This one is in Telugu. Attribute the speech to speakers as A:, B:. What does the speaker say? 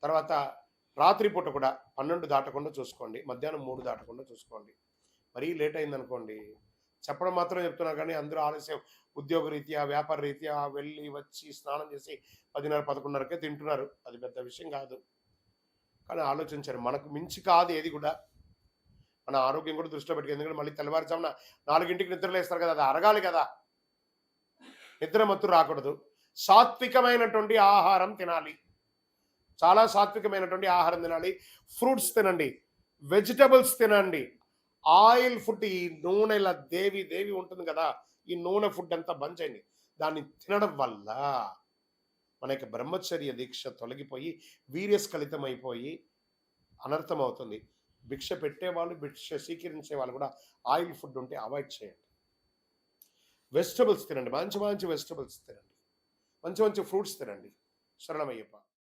A: తర్వాత రాత్రిపూట కూడా 12 దాటకుండా చూసుకోండి. మధ్యాహ్నం 3 దాటకుండా చూసుకోండి. మరీ లేట్ అయిందనుకోండి, చెప్పడం మాత్రం చెప్తున్నా కానీ అందరూ ఆలస్యం ఉద్యోగరీత్యా, వ్యాపార రీత్యా వెళ్ళి, వచ్చి, స్నానం చేసి 10:30, 11:30కే తింటున్నారు. అది పెద్ద విషయం కాదు. కానీ ఆలోచించండి. మనకు మించి కాదు ఏది కూడా. మన ఆరోగ్యం కూడా దృష్టిలో పెట్టుకొని, ఎందుకంటే మళ్ళీ తెల్లవారుజామున 4కి నిద్రలేస్తారు కదా! అది అరగాలి కదా! నిద్ర మత్తు రాకూడదు. సాత్వికమైనటువంటి ఆహారం తినాలి. చాలా సాత్వికమైనటువంటి ఆహారం తినాలి. ఫ్రూట్స్ తినండి. వెజిటబుల్స్ తినండి. ఆయిల్ ఫుడ్, ఈ నూనెల దేవి దేవి ఉంటుంది కదా! ఈ నూనె ఫుడ్ అంతా బంద్ చేయండి. దాన్ని తినడం వల్ల మన యొక్క బ్రహ్మచర్య దీక్ష తొలగిపోయి వీర్యస్ఖలితమైపోయి అనర్థమవుతుంది. భిక్ష పెట్టేవాళ్ళు, భిక్ష స్వీకరించే వాళ్ళు కూడా ఆయిల్ ఫుడ్ ఉంటే అవాయిడ్ చేయండి. వెజిటబుల్స్ తినండి. మంచి మంచి వెజిటబుల్స్ తినండి. మంచి మంచి ఫ్రూట్స్ తినండి. శరణమయ్యప్ప.